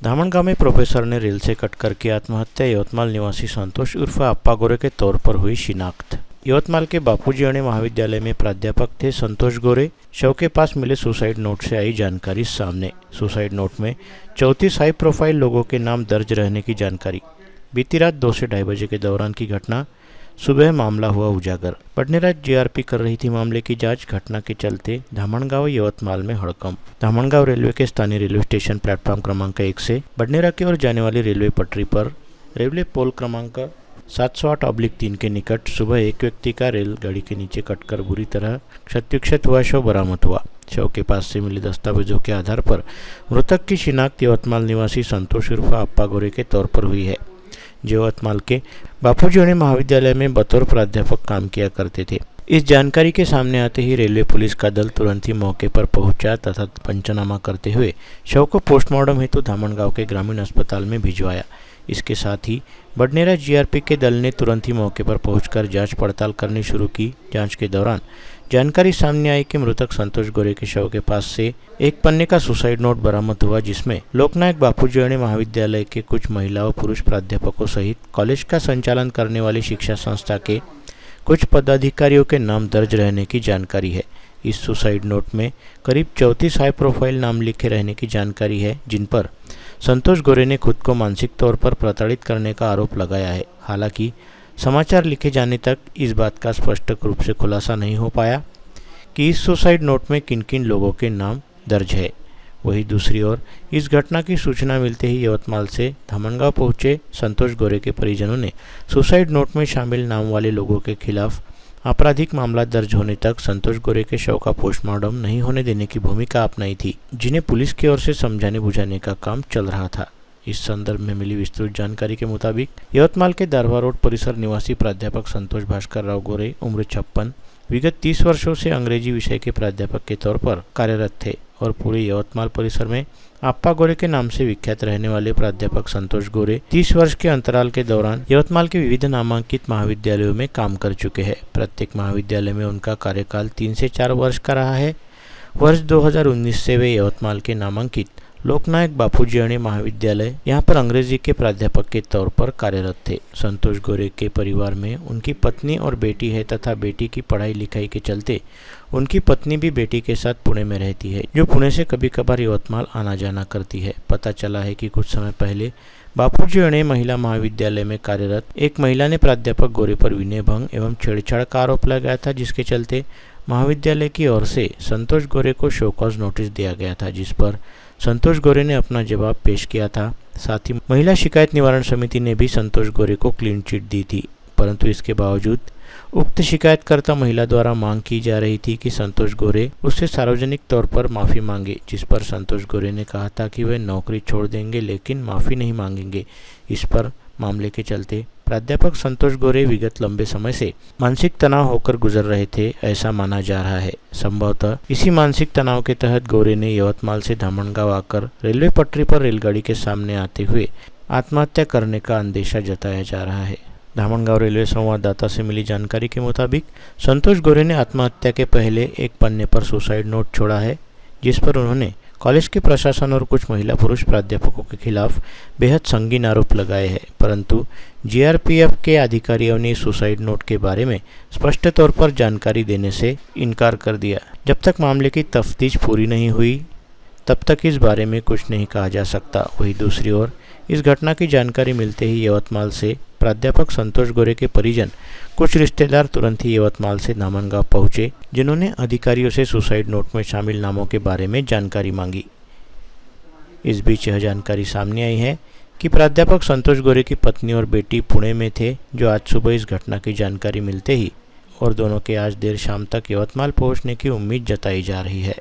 धामणगांव में प्रोफेसर ने रेल से कटकर की आत्महत्या। यवतमाल निवासी संतोष उर्फ अप्पा गोरे के तौर पर हुई शिनाख्त। यवतमाल के बापूजी अणे महाविद्यालय में प्राध्यापक थे संतोष गोरे। शव के पास मिले सुसाइड नोट से आई जानकारी सामने। सुसाइड नोट में 34 हाई प्रोफाइल लोगों के नाम दर्ज रहने की जानकारी। बीती रात 2 से 2:30 बजे के दौरान की घटना। सुबह मामला हुआ उजागर। बढ़नेरा जीआरपी कर रही थी मामले की जांच। घटना के चलते धामणगांव यवतमाल में हड़कंप। धामणगांव रेलवे के स्थानीय रेलवे स्टेशन प्लेटफॉर्म क्रमांक 1 से बढ़नेरा की ओर जाने वाली रेलवे पटरी पर रेलवे पोल क्रमांक 708/3 के निकट सुबह एक व्यक्ति का रेलगाड़ी के नीचे कटकर बुरी तरह क्षतविक्षत हुआ शव बरामद हुआ। शव के पास से मिले दस्तावेजों के आधार पर मृतक की शिनाख्त यवतमाल निवासी संतोष उर्फ अप्पा गोरे के तौर पर हुई है, जो यवतमाल के बापूजी अणे महाविद्यालय में बतौर प्राध्यापक काम किया करते थे। इस जानकारी के सामने आते ही रेलवे पुलिस का दल तुरंत ही मौके पर पहुंचा तथा पंचनामा करते हुए शव को पोस्टमार्टम हेतु धामणगांव के ग्रामीण अस्पताल में भिजवाया। इसके साथ ही बढ़नेरा जीआरपी के दल ने तुरंत ही मौके पर पहुंचकर जांच पड़ताल करनी शुरू की। जांच के दौरान जानकारी सामने आई कि मृतक संतोष गोरे के शव के पास से एक पन्ने का सुसाइड नोट बरामद हुआ, जिसमें लोकनायक बापूजी अणे महाविद्यालय के कुछ महिला व पुरुष प्राध्यापकों सहित कॉलेज का संचालन करने वाली शिक्षा संस्था के कुछ पदाधिकारियों के नाम दर्ज रहने की जानकारी है। इस सुसाइड नोट में करीब 34 हाई प्रोफाइल नाम लिखे रहने की जानकारी है, जिन पर संतोष गोरे ने खुद को मानसिक तौर पर प्रताड़ित करने का आरोप लगाया है। हालांकि समाचार लिखे जाने तक इस बात का स्पष्ट रूप से खुलासा नहीं हो पाया कि इस सुसाइड नोट में किन किन लोगों के नाम दर्ज है। वहीं दूसरी ओर इस घटना की सूचना मिलते ही यवतमाल से धामणगांव पहुंचे संतोष गोरे के परिजनों ने सुसाइड नोट में शामिल नाम वाले लोगों के खिलाफ आपराधिक मामला दर्ज होने तक संतोष गोरे के शव का पोस्टमार्टम नहीं होने देने की भूमिका अपनाई थी, जिन्हें पुलिस की ओर से समझाने बुझाने का काम चल रहा था। इस संदर्भ में मिली विस्तृत जानकारी के मुताबिक यवतमाल के दारवा रोड परिसर निवासी प्राध्यापक संतोष भास्कर राव गोरे उम्र 56 विगत 30 वर्षों से अंग्रेजी विषय के प्राध्यापक के तौर पर कार्यरत थे और पूरे यवतमाल परिसर में अप्पा गोरे के नाम से विख्यात रहने वाले प्राध्यापक संतोष गोरे 30 वर्ष के अंतराल के दौरान यवतमाल के विविध नामांकित महाविद्यालयों में काम कर चुके हैं। प्रत्येक महाविद्यालय में उनका कार्यकाल 3 से 4 वर्ष का रहा है। वर्ष 2019 से वे यवतमाल के नामांकित लोकनायक बापूजी अणे महाविद्यालय यहाँ पर अंग्रेजी के प्राध्यापक के तौर पर कार्यरत थे। संतोष गोरे के परिवार में उनकी पत्नी और बेटी है तथा बेटी की पढ़ाई लिखाई के चलते उनकी पत्नी भी बेटी के साथ पुणे में रहती है, जो पुणे से कभी कभार यवतमाल आना जाना करती है। पता चला है कि कुछ समय पहले बापूजी अणे महिला महाविद्यालय में कार्यरत एक महिला ने प्राध्यापक गोरे पर विनय भंग एवं छेड़छाड़ का आरोप लगाया था, जिसके चलते महाविद्यालय की ओर से संतोष गोरे को शो कॉज नोटिस दिया गया था, जिस पर संतोष गोरे ने अपना जवाब पेश किया था। साथ ही महिला शिकायत निवारण समिति ने भी संतोष गोरे को क्लीन चिट दी थी, परंतु इसके बावजूद उक्त शिकायतकर्ता महिला द्वारा मांग की जा रही थी कि संतोष गोरे उससे सार्वजनिक तौर पर माफ़ी मांगे, जिस पर संतोष गोरे ने कहा था कि वे नौकरी छोड़ देंगे लेकिन माफ़ी नहीं मांगेंगे। इस पर मामले के चलते प्राध्यापक संतोष गोरे विगत लंबे समय से मानसिक तनाव होकर गुजर रहे थे, ऐसा माना जा रहा है। संभवतः इसी मानसिक तनाव के तहत गोरे ने यवतमाल से धामणगांव आकर रेलवे पटरी पर रेलगाड़ी के सामने आते हुए आत्महत्या करने का अंदेशा जताया जा रहा है। धामणगांव रेलवे संवाददाता से मिली जानकारी के मुताबिक संतोष गोरे ने आत्महत्या के पहले एक पन्ने पर सुसाइड नोट छोड़ा है, जिस पर उन्होंने कॉलेज के प्रशासन और कुछ महिला पुरुष प्राध्यापकों के खिलाफ बेहद संगीन आरोप लगाए हैं, परंतु जीआरपीएफ के अधिकारियों ने सुसाइड नोट के बारे में स्पष्ट तौर पर जानकारी देने से इनकार कर दिया। जब तक मामले की तफ्तीश पूरी नहीं हुई तब तक इस बारे में कुछ नहीं कहा जा सकता। वहीं दूसरी ओर इस घटना की जानकारी मिलते ही यवतमाल से प्राध्यापक संतोष गोरे के परिजन कुछ रिश्तेदार तुरंत ही यवतमाल से धामणगांव पहुंचे, जिन्होंने अधिकारियों से सुसाइड नोट में शामिल नामों के बारे में जानकारी मांगी। इस बीच यह जानकारी सामने आई है कि प्राध्यापक संतोष गोरे की पत्नी और बेटी पुणे में थे, जो आज सुबह इस घटना की जानकारी मिलते ही और दोनों के आज देर शाम तक यवतमाल पहुंचने की उम्मीद जताई जा रही है।